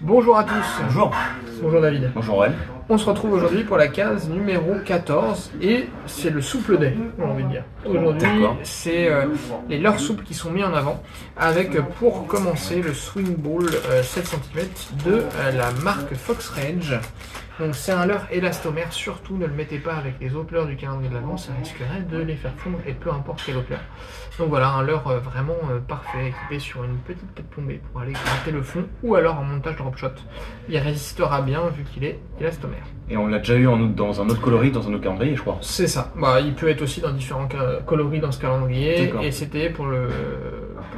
Bonjour à tous. Bonjour. Bonjour David. Bonjour Ren. On se retrouve aujourd'hui pour la case numéro 14 et c'est le souple day, j'ai envie de dire. Aujourd'hui, c'est les leurres souples qui sont mis en avant avec pour commencer le swing ball 7 cm de la marque Fox Range. Donc c'est un leurre élastomère, surtout ne le mettez pas avec les autres leurres du calendrier de l'Avent, ça risquerait de les faire fondre et peu importe quel autre leurre. Donc voilà, un leurre vraiment parfait, équipé sur une petite tête plombée pour aller gratter le fond ou alors en montage drop shot. Il résistera bien vu qu'il est élastomère. Et on l'a déjà eu dans un autre coloris, dans un autre calendrier, je crois. C'est ça. Bah, il peut être aussi dans différents coloris dans ce calendrier. Et c'était pour le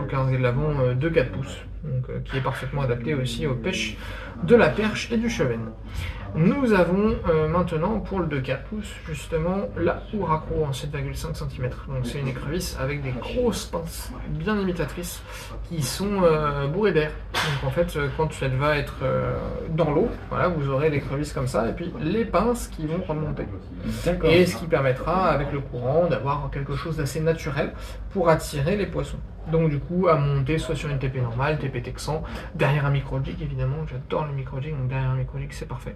calendrier de l'Avent de 4 pouces. Donc, qui est parfaitement adapté aussi aux pêches de la perche et du cheven. Nous avons maintenant pour le de 4 pouces justement la Huracro en 7,5 cm. Donc c'est une écrevisse avec des grosses pinces bien imitatrices qui sont bourrées d'air. Donc en fait quand elle va être dans l'eau, voilà, vous aurez l'écrevisse comme ça et puis les pinces qui vont remonter. Et ce qui permettra avec le courant d'avoir quelque chose d'assez naturel pour attirer les poissons. Donc du coup à monter soit sur une TP normale, TP Texan, derrière un micro jig évidemment, j'adore le micro jig, donc derrière un micro jig c'est parfait.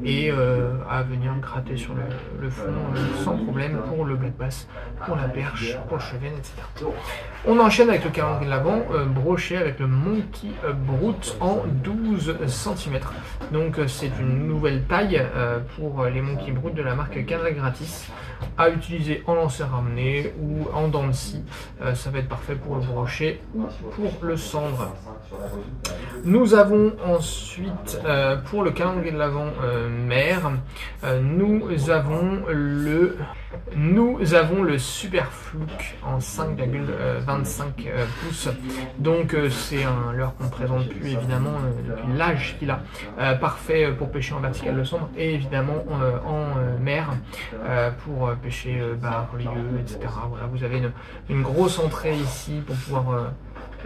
Et à venir gratter sur le fond sans problème pour le black bass, pour la perche, pour le cheven, etc. On enchaîne avec le calendrier de l'Avent broché avec le Monkey Brute en 12 cm. Donc c'est une nouvelle taille pour les Monkey Brute de la marque Canal Gratis à utiliser en lancer ramené ou en dents de scie. Ça va être parfait pour le brochet ou pour le cendre. Nous avons ensuite pour le calendrier de l'Avent mer, nous avons le Super Fluke en 5,25 pouces. Donc c'est un leurre qu'on ne présente plus évidemment depuis l'âge qu'il a. Parfait pour pêcher en vertical le cendre et évidemment en mer pour pêcher barres, lieux, etc. Voilà, vous avez une grosse entrée ici pour pouvoir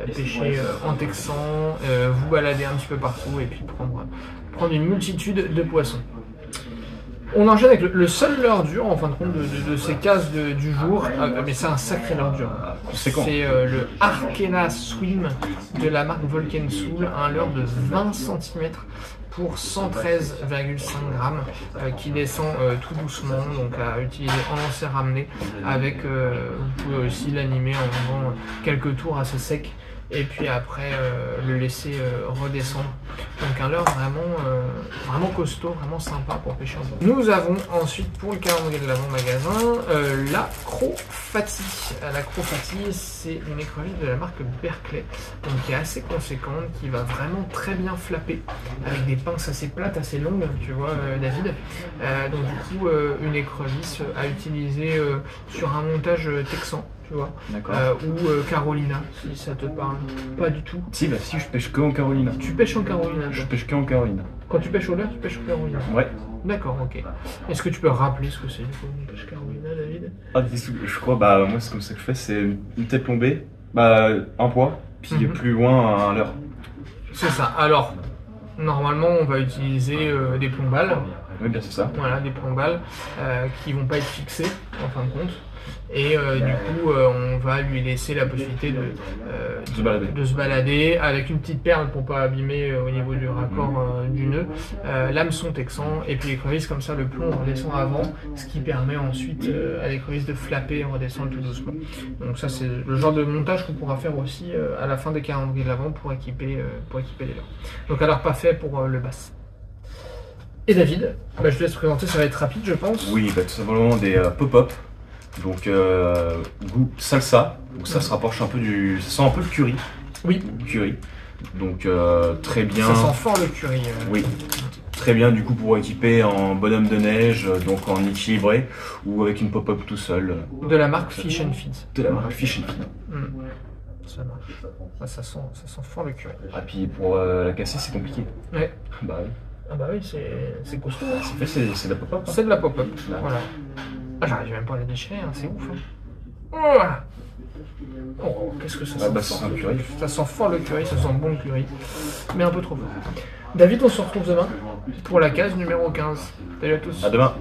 pêcher en texan, vous balader un petit peu partout et puis prendre une multitude de poissons. On enchaîne avec le seul leurre dur en fin de compte de ces cases du jour, mais c'est un sacré leurre dur. C'est le Arkena Swim de la marque Volken Soul, un leurre de 20 cm pour 113,5 grammes qui descend tout doucement, donc à utiliser en lancer ramené avec, vous pouvez aussi l'animer en faisant quelques tours assez secs et puis après le laisser redescendre. Donc un leurre vraiment costaud, vraiment sympa pour pêcher en bord. Nous avons ensuite pour le calendrier de l'Avent magasin la Crofati. La Crofati, c'est une écrevisse de la marque Berkeley, donc qui est assez conséquente, qui va vraiment très bien flapper avec des pinces assez plates, assez longues, tu vois David. Donc du coup une écrevisse à utiliser sur un montage texan. Tu vois, ou Carolina, si ça te parle. Pas du tout. Si, bah si, je pêche que en Carolina. Tu pêches en Carolina? Je pêche que en Carolina. Quand tu pêches au leurre, tu pêches en Carolina? Ouais. D'accord, ok. Est-ce que tu peux rappeler ce que c'est une pêche Carolina, David? Ah, je crois, bah moi c'est comme ça que je fais, c'est une tête plombée, bah un poids, puis plus loin un leurre. C'est ça. Alors, normalement on va utiliser des plombales. Oui, bien c'est ça. Voilà, des plombales qui vont pas être fixées en fin de compte. Et du coup, on va lui laisser la possibilité de se balader avec une petite perle pour pas abîmer au niveau du raccord du nœud, l'hameçon texan et puis l'écrevisse comme ça, le plomb redescend avant, ce qui permet ensuite à l'écrevisse de flapper et redescendre tout doucement. Donc ça c'est le genre de montage qu'on pourra faire aussi à la fin des calendriers de l'Avent pour équiper les leurres. Donc alors pas fait pour le bass. Et David, je te laisse présenter, ça va être rapide je pense. Oui, tout simplement des pop-up. Donc goût salsa, donc ça se rapproche un peu ça sent un peu le curry. Oui. Curry. Donc très bien. Ça sent fort le curry. Oui. Très bien du coup pour équiper en bonhomme de neige, donc en équilibré, ou avec une pop-up tout seul. De la marque Fish and Feed. De la marque Fish and Feed. Ça marche. Ça sent fort le curry. Ah puis pour la casser c'est compliqué. Ouais. Bah oui. Ah bah oui, c'est costaud. C'est de la pop-up. C'est de la pop-up. Voilà. Ah, j'arrive même pas à la déchirer, hein, c'est ouf. Hein. Oh, qu'est-ce que ça sent fort, le curry. Ça sent fort le curry, ça sent bon le curry. Mais un peu trop fort. David, on se retrouve demain pour la case numéro 15. Salut à tous. À demain.